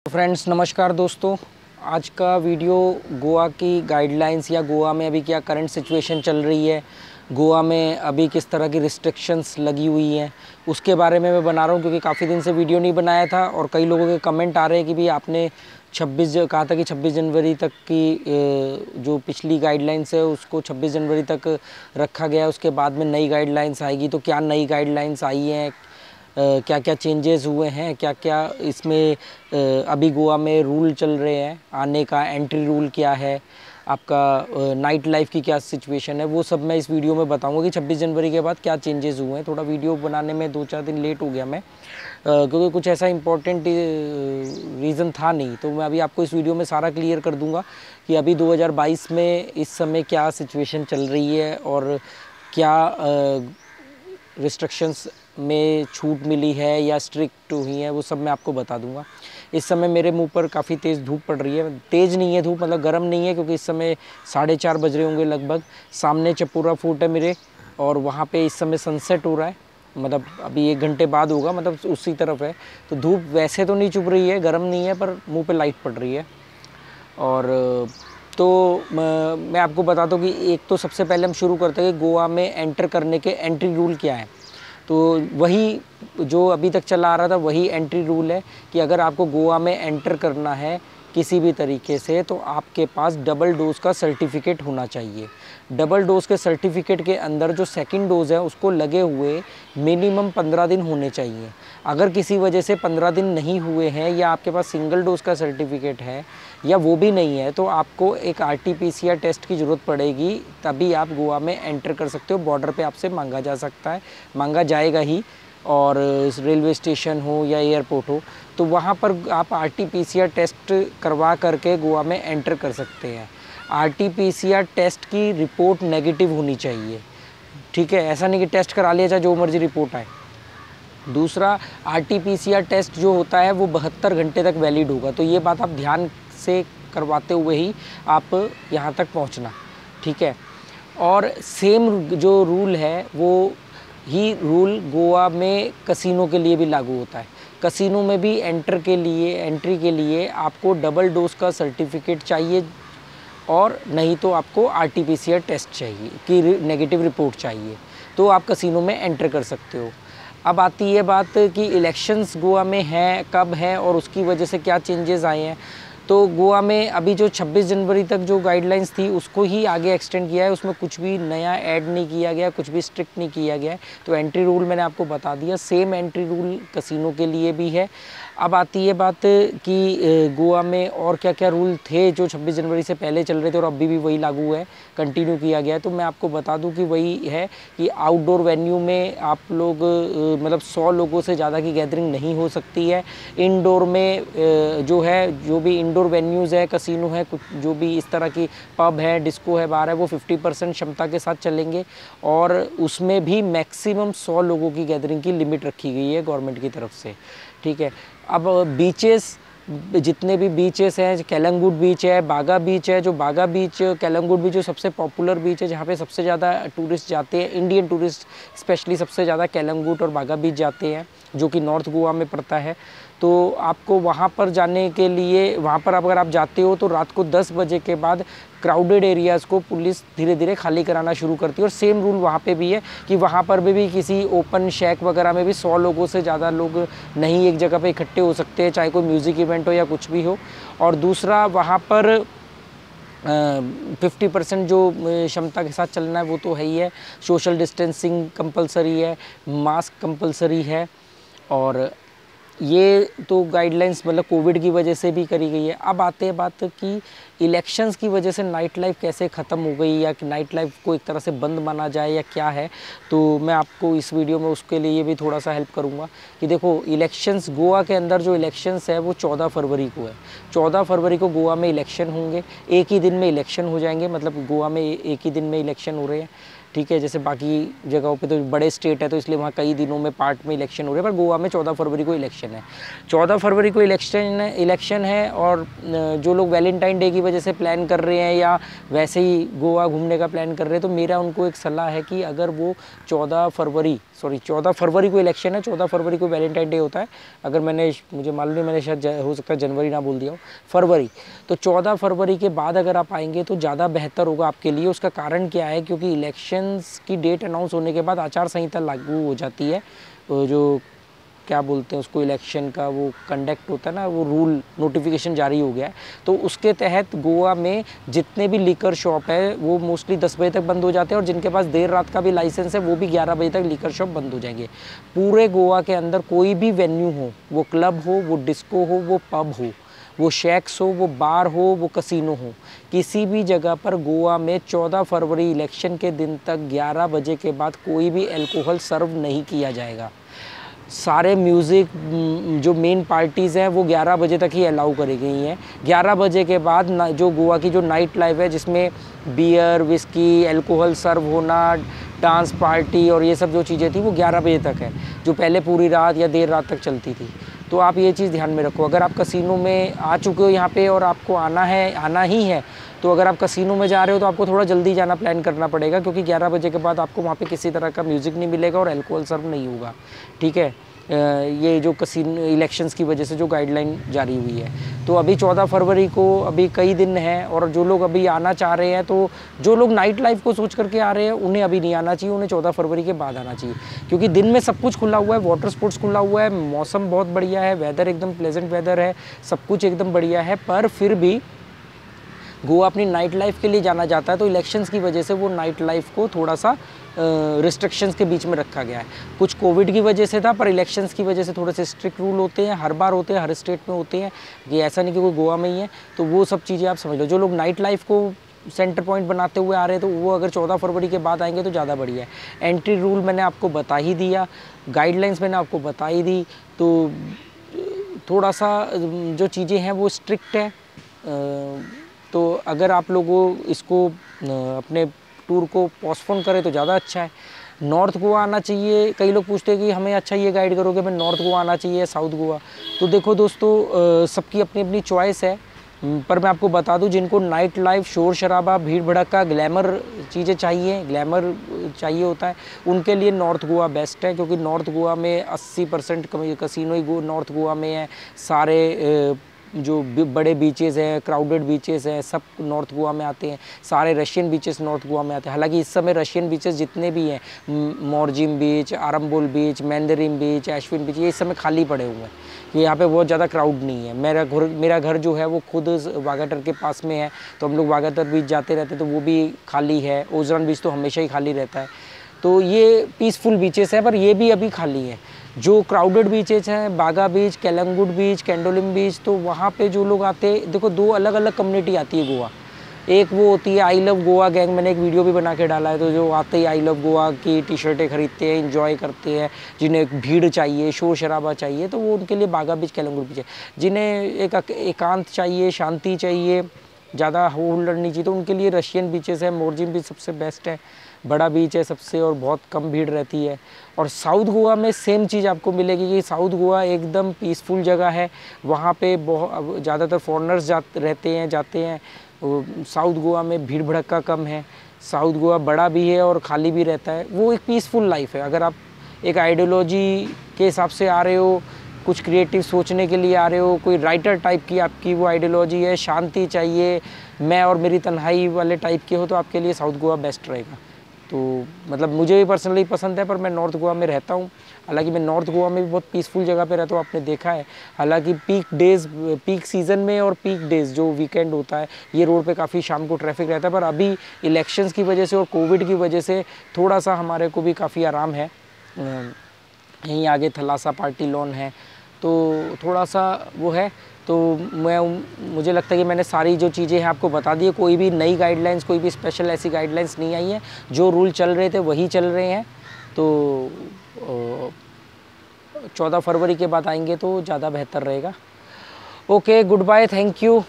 Friends नमस्कार दोस्तों, आज का वीडियो गोवा की गाइडलाइंस या गोवा में अभी क्या करंट सिचुएशन चल रही है, गोवा में अभी किस तरह की रिस्ट्रिक्शंस लगी हुई हैं उसके बारे में मैं बना रहा हूं। क्योंकि काफ़ी दिन से वीडियो नहीं बनाया था और कई लोगों के कमेंट आ रहे हैं कि भी आपने 26 कहा था कि 26 जनवरी तक की जो पिछली गाइडलाइंस है उसको 26 जनवरी तक रखा गया है, उसके बाद में नई गाइडलाइंस आएगी। तो क्या नई गाइडलाइंस आई हैं, क्या क्या चेंजेस हुए हैं, क्या क्या इसमें अभी गोवा में रूल चल रहे हैं आने का, एंट्री रूल क्या है, आपका नाइट लाइफ की क्या सिचुएशन है, वो सब मैं इस वीडियो में बताऊंगा कि 26 जनवरी के बाद क्या चेंजेस हुए हैं। थोड़ा वीडियो बनाने में 2-4 दिन लेट हो गया मैं, क्योंकि कुछ ऐसा इम्पोर्टेंट रीज़न था नहीं। तो मैं अभी आपको इस वीडियो में सारा क्लियर कर दूंगा कि अभी 2022 में इस समय क्या सिचुएशन चल रही है और क्या रिस्ट्रिक्शंस में छूट मिली है या स्ट्रिक्ट हुई है, वो सब मैं आपको बता दूंगा। इस समय मेरे मुंह पर काफ़ी तेज़ धूप पड़ रही है, तेज़ नहीं है धूप, मतलब गर्म नहीं है, क्योंकि इस समय 4:30 बज रहे होंगे लगभग। सामने चपूरा फोर्ट है मेरे और वहाँ पे इस समय सनसेट हो रहा है, मतलब अभी 1 घंटे बाद होगा, मतलब उसी तरफ है। तो धूप वैसे तो नहीं चुभ रही है, गर्म नहीं है, पर मुँह पर लाइट पड़ रही है। और तो मैं आपको बता दूँ कि एक तो सबसे पहले हम शुरू करते हैं कि गोवा में एंटर करने के एंट्री रूल क्या है। तो वही जो अभी तक चला आ रहा था वही एंट्री रूल है कि अगर आपको गोवा में एंटर करना है किसी भी तरीके से तो आपके पास डबल डोज का सर्टिफिकेट होना चाहिए। डबल डोज के सर्टिफिकेट के अंदर जो सेकंड डोज है उसको लगे हुए मिनिमम 15 दिन होने चाहिए। अगर किसी वजह से 15 दिन नहीं हुए हैं या आपके पास सिंगल डोज का सर्टिफिकेट है या वो भी नहीं है तो आपको एक RT-PCR टेस्ट की ज़रूरत पड़ेगी, तभी आप गोवा में एंटर कर सकते हो। बॉर्डर पे आपसे मांगा जा सकता है, मांगा जाएगा ही, और रेलवे स्टेशन हो या एयरपोर्ट हो तो वहाँ पर आप RT-PCR टेस्ट करवा करके गोवा में एंटर कर सकते हैं। RT-PCR टेस्ट की रिपोर्ट नेगेटिव होनी चाहिए, ठीक है, ऐसा नहीं कि टेस्ट करा लिया चाहे जो मर्जी रिपोर्ट आए। दूसरा, RT-PCR टेस्ट जो होता है वो 72 घंटे तक वैलिड होगा, तो ये बात आप ध्यान से करवाते हुए ही आप यहाँ तक पहुँचना, ठीक है। और सेम जो रूल है वो ही रूल गोवा में कसिनो के लिए भी लागू होता है। कसिनो में भी एंट्री के लिए आपको डबल डोज का सर्टिफिकेट चाहिए और नहीं तो आपको RT-PCR टेस्ट चाहिए कि नेगेटिव रिपोर्ट चाहिए, तो आप कसिनो में एंटर कर सकते हो। अब आती है बात कि इलेक्शंस गोवा में हैं, कब हैं और उसकी वजह से क्या चेंजेस आए हैं। तो गोवा में अभी जो 26 जनवरी तक जो गाइडलाइंस थी उसको ही आगे एक्सटेंड किया है, उसमें कुछ भी नया ऐड नहीं किया गया, कुछ भी स्ट्रिक्ट नहीं किया गया है। तो एंट्री रूल मैंने आपको बता दिया, सेम एंट्री रूल कसिनो के लिए भी है। अब आती है बात कि गोवा में और क्या क्या रूल थे जो 26 जनवरी से पहले चल रहे थे और अभी भी वही लागू है, कंटिन्यू किया गया है। तो मैं आपको बता दूं कि वही है कि आउटडोर वेन्यू में आप लोग मतलब 100 लोगों से ज़्यादा की गैदरिंग नहीं हो सकती है। इनडोर में जो है, जो भी इंडोर वेन्यूज़ है, कसिनो है, कुछ जो भी इस तरह की पब है, डिस्को है, बार है, वो 50% क्षमता के साथ चलेंगे और उसमें भी मैक्सिमम 100 लोगों की गैदरिंग की लिमिट रखी गई है गवर्नमेंट की तरफ से, ठीक है। अब बीचेस, जितने भी बीचेस हैं, केलंगुट बीच है, बागा बीच है, जो बागा बीच, केलंगुट बीच जो सबसे पॉपुलर बीच है जहाँ पे सबसे ज़्यादा टूरिस्ट जाते हैं, इंडियन टूरिस्ट स्पेशली सबसे ज़्यादा केलंगुट और बागा बीच जाते हैं, जो कि नॉर्थ गोवा में पड़ता है। तो आपको वहाँ पर जाने के लिए, वहाँ पर अगर आप जाते हो तो रात को 10 बजे के बाद क्राउडेड एरियाज़ को पुलिस धीरे धीरे खाली कराना शुरू करती है। और सेम रूल वहाँ पे भी है कि वहाँ पर भी किसी ओपन शेक वगैरह में भी 100 लोगों से ज़्यादा लोग नहीं एक जगह पे इकट्ठे हो सकते हैं, चाहे कोई म्यूज़िक इवेंट हो या कुछ भी हो। और दूसरा, वहाँ पर 50% जो क्षमता के साथ चलना है वो तो है ही है। सोशल डिस्टेंसिंग कंपलसरी है, मास्क कंपलसरी है, और ये तो गाइडलाइंस मतलब कोविड की वजह से भी करी गई है। अब आते हैं बात कि इलेक्शंस की वजह से नाइट लाइफ कैसे ख़त्म हो गई या कि नाइट लाइफ को एक तरह से बंद माना जाए या क्या है, तो मैं आपको इस वीडियो में उसके लिए भी थोड़ा सा हेल्प करूंगा कि देखो, इलेक्शंस गोवा के अंदर जो इलेक्शंस है वो 14 फरवरी को है। 14 फरवरी को गोवा में इलेक्शन होंगे, एक ही दिन में इलेक्शन हो जाएंगे, मतलब गोवा में एक ही दिन में इलेक्शन हो रहे हैं। ठीक है। जैसे बाकी जगहों पे तो बड़े स्टेट है तो इसलिए वहाँ कई दिनों में पार्ट में इलेक्शन हो रहे हैं, पर गोवा में 14 फरवरी को इलेक्शन है। 14 फरवरी को इलेक्शन है और जो लोग वैलेंटाइन डे की वजह से प्लान कर रहे हैं या वैसे ही गोवा घूमने का प्लान कर रहे हैं, तो मेरा उनको एक सलाह है कि अगर वो 14 फरवरी को इलेक्शन है, 14 फरवरी को वैलेंटाइन डे होता है। अगर मुझे मालूम नहीं, मैंने शायद हो सकता है जनवरी ना बोल दिया हो, फरवरी। तो 14 फरवरी के बाद अगर आप आएंगे तो ज़्यादा बेहतर होगा आपके लिए। उसका कारण क्या है, क्योंकि इलेक्शंस की डेट अनाउंस होने के बाद आचार संहिता लागू हो जाती है। जो क्या बोलते हैं उसको, इलेक्शन का वो कंडक्ट होता है ना, वो रूल नोटिफिकेशन जारी हो गया है। तो उसके तहत गोवा में जितने भी लीकर शॉप है वो मोस्टली 10 बजे तक बंद हो जाते हैं, और जिनके पास देर रात का भी लाइसेंस है वो भी 11 बजे तक लीकर शॉप बंद हो जाएंगे। पूरे गोवा के अंदर कोई भी वेन्यू हो, वो क्लब हो, वो डिस्को हो, वो पब हो, वो शैक्स हो, वो बार हो, वो कसिनो हो, किसी भी जगह पर गोवा में 14 फरवरी इलेक्शन के दिन तक 11 बजे के बाद कोई भी अल्कोहल सर्व नहीं किया जाएगा। सारे म्यूज़िक जो मेन पार्टीज़ हैं वो 11 बजे तक ही अलाउ करी गई हैं। 11 बजे के बाद जो गोवा की जो नाइट लाइफ है, जिसमें बियर, विस्की, अल्कोहल सर्व होना, डांस पार्टी और ये सब जो चीज़ें थी वो 11 बजे तक है, जो पहले पूरी रात या देर रात तक चलती थी। तो आप ये चीज़ ध्यान में रखो। अगर आप कसिनो में आ चुके हो यहाँ पे और आपको आना ही है, तो अगर आप कसिनो में जा रहे हो तो आपको थोड़ा जल्दी जाना प्लान करना पड़ेगा, क्योंकि 11 बजे के बाद आपको वहाँ पे किसी तरह का म्यूज़िक नहीं मिलेगा और अल्कोहल सर्व नहीं होगा। ठीक है, ये जो कसिनो इलेक्शंस की वजह से जो गाइडलाइन जारी हुई है। तो अभी 14 फरवरी को अभी कई दिन हैं, और जो लोग अभी आना चाह रहे हैं, तो जो लोग नाइट लाइफ को सोच करके आ रहे हैं उन्हें अभी नहीं आना चाहिए, उन्हें 14 फरवरी के बाद आना चाहिए, क्योंकि दिन में सब कुछ खुला हुआ है, वाटर स्पोर्ट्स खुला हुआ है, मौसम बहुत बढ़िया है, वेदर एकदम प्लेजेंट वेदर है, सब कुछ एकदम बढ़िया है। पर फिर भी गोवा अपनी नाइट लाइफ के लिए जाना जाता है, तो इलेक्शंस की वजह से वो नाइट लाइफ को थोड़ा सा रिस्ट्रिक्शंस के बीच में रखा गया है। कुछ कोविड की वजह से था, पर इलेक्शंस की वजह से थोड़े से स्ट्रिक्ट रूल होते हैं, हर बार होते हैं, हर स्टेट में होते हैं, ये ऐसा नहीं कि कोई गोवा में ही है। तो वो सब चीज़ें आप समझ लो। जो लोग नाइट लाइफ को सेंटर पॉइंट बनाते हुए आ रहे हैं, तो वो अगर 14 फरवरी के बाद आएंगे तो ज़्यादा बढ़िया है। एंट्री रूल मैंने आपको बता ही दिया, गाइडलाइंस मैंने आपको बता ही दी, तो थोड़ा सा जो चीज़ें हैं वो स्ट्रिक्ट है। तो अगर आप लोगों इसको अपने टूर को पोस्टपोन करें तो ज़्यादा अच्छा है। नॉर्थ गोवा आना चाहिए। कई लोग पूछते हैं कि हमें अच्छा ये गाइड करोगे, मैं नॉर्थ गोवा आना चाहिए, साउथ गोवा। तो देखो दोस्तों, सबकी अपनी अपनी चॉइस है, पर मैं आपको बता दूं, जिनको नाइट लाइफ, शोर शराबा, भीड़ भड़का, ग्लैमर चीज़ें चाहिए, ग्लैमर चाहिए होता है, उनके लिए नॉर्थ गोवा बेस्ट है, क्योंकि नॉर्थ गोवा में 80% कसिनो ही नॉर्थ गोवा में है। सारे जो बड़े बीचेस हैं, क्राउडेड बीचेस हैं, सब नॉर्थ गोवा में आते हैं। सारे रशियन बीचेस नॉर्थ गोवा में आते हैं। हालांकि इस समय रशियन बीचेस जितने भी हैं, मोरजिम बीच, आरम्बोल बीच, मैंदरिम बीच, एश्विन बीच, ये इस समय खाली पड़े हुए हैं, कि यहाँ पे बहुत ज़्यादा क्राउड नहीं है। मेरा घर जो है वो खुद वागाटर के पास में है, तो हम लोग वागाटर बीच जाते रहते, तो वो भी खाली है। ओजरान बीच तो हमेशा ही खाली रहता है। तो ये पीसफुल बीचेस है, पर ये भी अभी खाली है। जो क्राउडेड बीचेस हैं, बागा बीच, केलंगुड बीच, कैंडोलिम बीच, तो वहाँ पे जो लोग आते हैं, देखो 2 अलग अलग कम्युनिटी आती है गोवा। एक वो होती है आई लव गोवा गैंग, मैंने एक वीडियो भी बना के डाला है, तो जो आते ही आई लव गोवा की टी-शर्टें खरीदते हैं, एंजॉय करते हैं, जिन्हें भीड़ चाहिए, शोर शराबा चाहिए, तो वो उनके लिए बागा बीच, केलंगुड बीच है। जिन्हें एक एकांत चाहिए, शांति चाहिए, ज़्यादा हो हुल्लड़ नहीं चाहिए, तो उनके लिए रशियन बीचेस है। मोरजिम बीच सबसे बेस्ट है, बड़ा बीच है सबसे, और बहुत कम भीड़ रहती है। और साउथ गोवा में सेम चीज़ आपको मिलेगी कि साउथ गोवा एकदम पीसफुल जगह है। वहाँ पे बहुत ज़्यादातर फॉरेनर्स जाते हैं। साउथ गोवा में भीड़ भड़का कम है। साउथ गोवा बड़ा भी है और खाली भी रहता है। वो एक पीसफुल लाइफ है। अगर आप एक आइडियोलॉजी के हिसाब से आ रहे हो, कुछ क्रिएटिव सोचने के लिए आ रहे हो, कोई राइटर टाइप की आपकी वो आइडियोलॉजी है, शांति चाहिए, मैं और मेरी तन्हाई वाले टाइप के हो, तो आपके लिए साउथ गोवा बेस्ट रहेगा। तो मतलब मुझे भी पर्सनली पसंद है, पर मैं नॉर्थ गोवा में रहता हूँ। हालांकि मैं नॉर्थ गोवा में भी बहुत पीसफुल जगह पे रहता हूँ, आपने देखा है। हालांकि पीक सीज़न में और पीक डेज़ जो वीकेंड होता है, ये रोड पे काफ़ी शाम को ट्रैफिक रहता है, पर अभी इलेक्शंस की वजह से और कोविड की वजह से थोड़ा सा हमारे को भी काफ़ी आराम है। यहीं आगे थलासा पार्टी लॉन है, तो थोड़ा सा वो है। तो मुझे लगता है कि मैंने सारी जो चीज़ें हैं आपको बता दी है। कोई भी नई गाइडलाइंस, कोई भी स्पेशल ऐसी गाइडलाइंस नहीं आई है। जो रूल चल रहे थे वही चल रहे हैं। तो 14 फरवरी के बाद आएंगे तो ज़्यादा बेहतर रहेगा। Okay, good bye, thank you.